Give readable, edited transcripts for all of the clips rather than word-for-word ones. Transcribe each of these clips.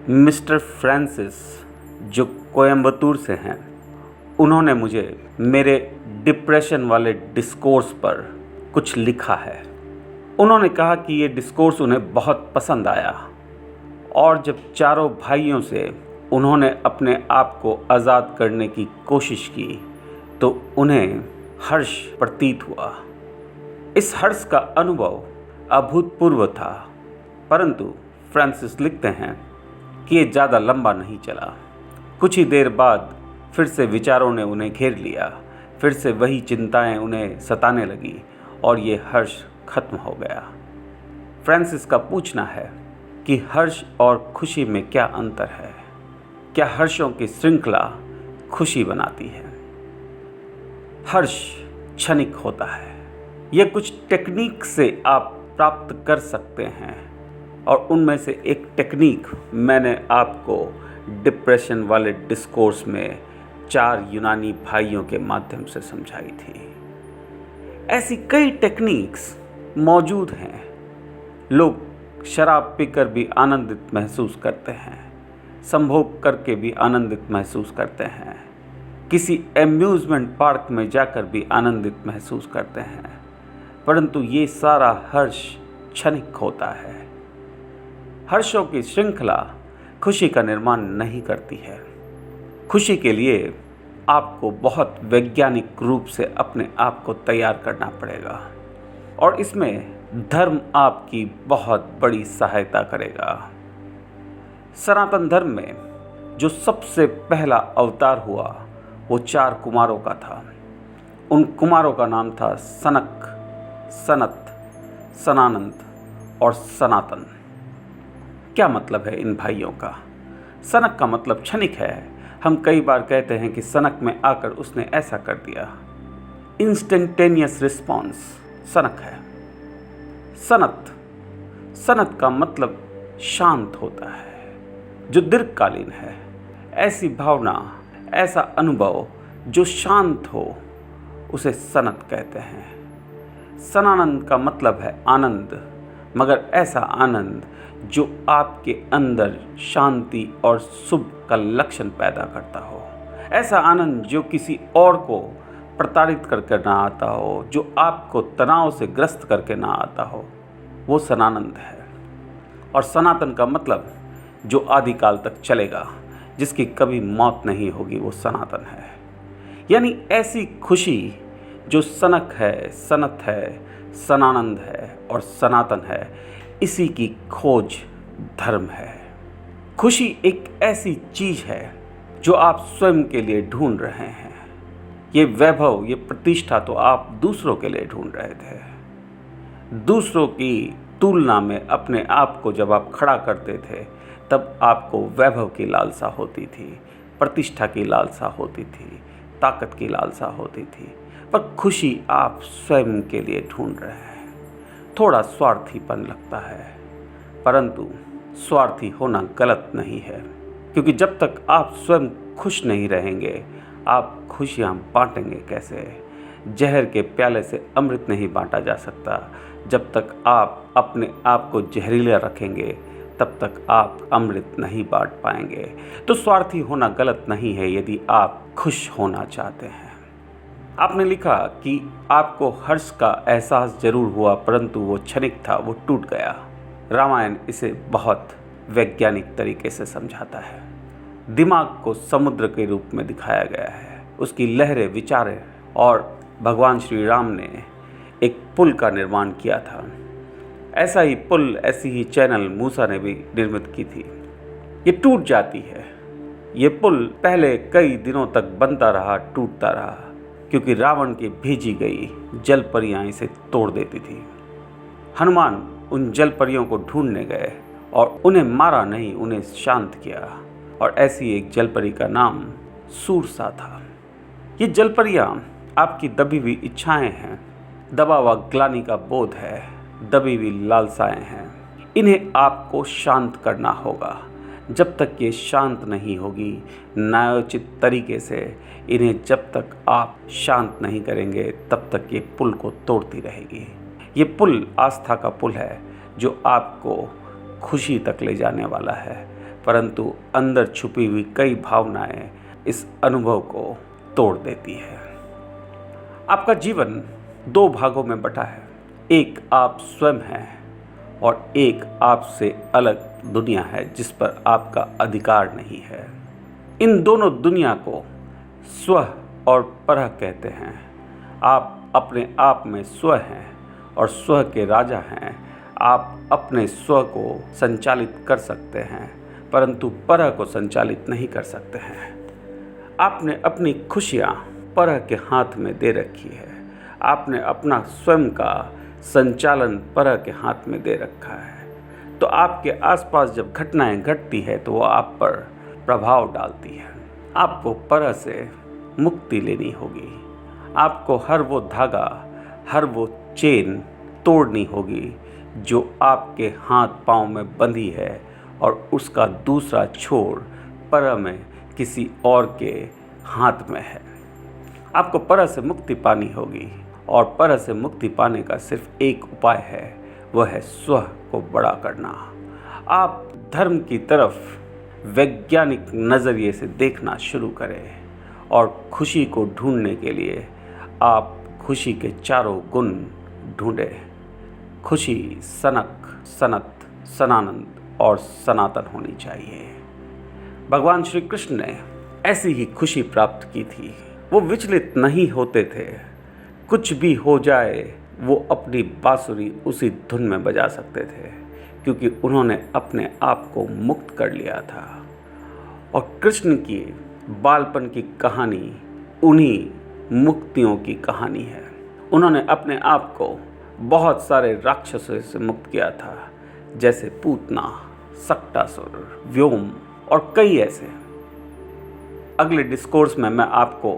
Mister Francis जो कोयम्बतूर से हैं, उन्होंने मुझे मेरे डिप्रेशन वाले डिस्कोर्स पर कुछ लिखा है। उन्होंने कहा कि ये डिस्कोर्स उन्हें बहुत पसंद आया और जब चारों भाइयों से उन्होंने अपने आप को आज़ाद करने की कोशिश की तो उन्हें हर्ष प्रतीत हुआ। इस हर्ष का अनुभव अभूतपूर्व था, परंतु फ्रांसिस लिखते हैं कि ये ज़्यादा लंबा नहीं चला। कुछ ही देर बाद फिर से विचारों ने उन्हें घेर लिया, फिर से वही चिंताएं उन्हें सताने लगी और ये हर्ष खत्म हो गया। फ्रांसिस का पूछना है कि हर्ष और खुशी में क्या अंतर है? क्या हर्षों की श्रृंखला खुशी बनाती है? हर्ष क्षणिक होता है। यह कुछ टेक्निक से आप प्राप्त कर सकते हैं और उनमें से एक टेक्निक मैंने आपको डिप्रेशन वाले डिस्कोर्स में 4 यूनानी भाइयों के माध्यम से समझाई थी। ऐसी कई टेक्निक्स मौजूद हैं। लोग शराब पीकर भी आनंदित महसूस करते हैं, संभोग करके भी आनंदित महसूस करते हैं, किसी एम्यूज़मेंट पार्क में जाकर भी आनंदित महसूस करते हैं, परंतु ये सारा हर्ष क्षणिक होता है। हर्षों की श्रृंखला खुशी का निर्माण नहीं करती है। खुशी के लिए आपको बहुत वैज्ञानिक रूप से अपने आप को तैयार करना पड़ेगा और इसमें धर्म आपकी बहुत बड़ी सहायता करेगा। सनातन धर्म में जो सबसे पहला अवतार हुआ वो 4 कुमारों का था। उन कुमारों का नाम था सनक, सनत, सनानंद और सनातन। क्या मतलब है इन भाइयों का? सनक का मतलब क्षणिक है। हम कई बार कहते हैं कि सनक में आकर उसने ऐसा कर दिया। इंस्टेंटेनियस रिस्पॉन्स सनक है। सनत, सनत का मतलब शांत होता है, जो दीर्घकालीन है। ऐसी भावना, ऐसा अनुभव जो शांत हो, उसे सनत कहते हैं। सनानंद का मतलब है आनंद, मगर ऐसा आनंद जो आपके अंदर शांति और शुभ का लक्षण पैदा करता हो। ऐसा आनंद जो किसी और को प्रताड़ित करके ना आता हो, जो आपको तनाव से ग्रस्त करके ना आता हो, वो सनानंद है। और सनातन का मतलब जो आदिकाल तक चलेगा, जिसकी कभी मौत नहीं होगी, वो सनातन है। यानी ऐसी खुशी जो सनक है, सनत है, सनानंद है और सनातन है, इसी की खोज धर्म है। खुशी एक ऐसी चीज़ है जो आप स्वयं के लिए ढूंढ रहे हैं। ये वैभव, ये प्रतिष्ठा तो आप दूसरों के लिए ढूंढ रहे थे। दूसरों की तुलना में अपने आप को जब आप खड़ा करते थे, तब आपको वैभव की लालसा होती थी, प्रतिष्ठा की लालसा होती थी, ताकत की लालसा होती थी। पर खुशी आप स्वयं के लिए ढूंढ रहे हैं। थोड़ा स्वार्थीपन लगता है, परंतु स्वार्थी होना गलत नहीं है, क्योंकि जब तक आप स्वयं खुश नहीं रहेंगे, आप खुशियाँ बांटेंगे कैसे? जहर के प्याले से अमृत नहीं बांटा जा सकता। जब तक आप अपने आप को जहरीला रखेंगे, तब तक आप अमृत नहीं बांट पाएंगे। तो स्वार्थी होना गलत नहीं है यदि आप खुश होना चाहते हैं। आपने लिखा कि आपको हर्ष का एहसास जरूर हुआ, परंतु वो क्षणिक था, वो टूट गया। रामायण इसे बहुत वैज्ञानिक तरीके से समझाता है। दिमाग को समुद्र के रूप में दिखाया गया है, उसकी लहरें, विचारें, और भगवान श्री राम ने एक पुल का निर्माण किया था। ऐसा ही पुल, ऐसी ही चैनल मूसा ने भी निर्मित की थी। ये टूट जाती है। ये पुल पहले कई दिनों तक बनता रहा, टूटता रहा, क्योंकि रावण की भेजी गई जल परियां इसे तोड़ देती थी। हनुमान उन जल परियों को ढूंढने गए और उन्हें मारा नहीं, उन्हें शांत किया। और ऐसी एक जल परी का नाम सूरसा था। ये जल परियां आपकी दबी हुई इच्छाएं हैं, दबा हुआ ग्लानि का बोध है, दबी हुई लालसाएं हैं। इन्हें आपको शांत करना होगा। जब तक ये शांत नहीं होगी न्यायोचित तरीके से, इन्हें जब तक आप शांत नहीं करेंगे, तब तक ये पुल को तोड़ती रहेगी। ये पुल आस्था का पुल है जो आपको खुशी तक ले जाने वाला है, परंतु अंदर छुपी हुई कई भावनाएं इस अनुभव को तोड़ देती है। आपका जीवन 2 भागों में बटा है। एक आप स्वयं हैं और एक आपसे अलग दुनिया है जिस पर आपका अधिकार नहीं है। इन दोनों दुनिया को स्व और परः कहते हैं। आप अपने आप में स्व हैं और स्व के राजा हैं। आप अपने स्व को संचालित कर सकते हैं परंतु परः को संचालित नहीं कर सकते हैं। आपने अपनी खुशियाँ परः के हाथ में दे रखी है। आपने अपना स्वयं का संचालन परः के हाथ में दे रखा है। तो आपके आसपास जब घटनाएं घटती है तो वो आप पर प्रभाव डालती है। आपको परः से मुक्ति लेनी होगी। आपको हर वो धागा, हर वो चेन तोड़नी होगी जो आपके हाथ पांव में बंधी है और उसका दूसरा छोर परः में किसी और के हाथ में है। आपको परः से मुक्ति पानी होगी और परः से मुक्ति पाने का सिर्फ एक उपाय है, वह है स्व को बड़ा करना। आप धर्म की तरफ वैज्ञानिक नज़रिए से देखना शुरू करें और खुशी को ढूंढने के लिए आप खुशी के चारों गुण ढूंढें। खुशी सनक, सनत, सनानंद और सनातन होनी चाहिए। भगवान श्री कृष्ण ने ऐसी ही खुशी प्राप्त की थी। वो विचलित नहीं होते थे। कुछ भी हो जाए वो अपनी बांसुरी उसी धुन में बजा सकते थे क्योंकि उन्होंने अपने आप को मुक्त कर लिया था। और कृष्ण की बालपन की कहानी उन्हीं मुक्तियों की कहानी है। उन्होंने अपने आप को बहुत सारे राक्षसों से मुक्त किया था, जैसे पूतना, सक्टासुर, व्योम और कई ऐसे। अगले डिस्कोर्स में मैं आपको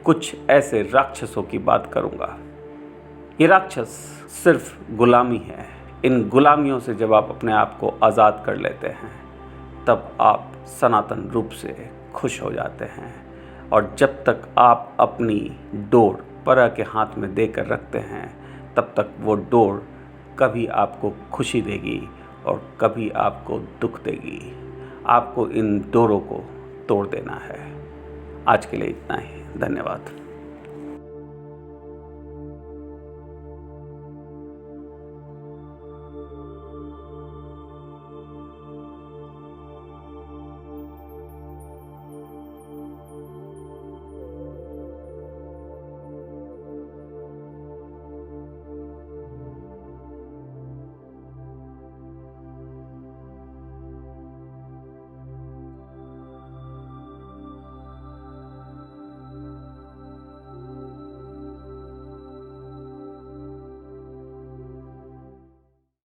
कुछ ऐसे राक्षसों की बात करूंगा। ये राक्षस सिर्फ गुलामी है। इन गुलामियों से जब आप अपने आप को आज़ाद कर लेते हैं तब आप सनातन रूप से खुश हो जाते हैं। और जब तक आप अपनी डोर परः के हाथ में देकर रखते हैं तब तक वो डोर कभी आपको खुशी देगी और कभी आपको दुख देगी। आपको इन डोरों को तोड़ देना है। आज के लिए इतना ही। धन्यवाद।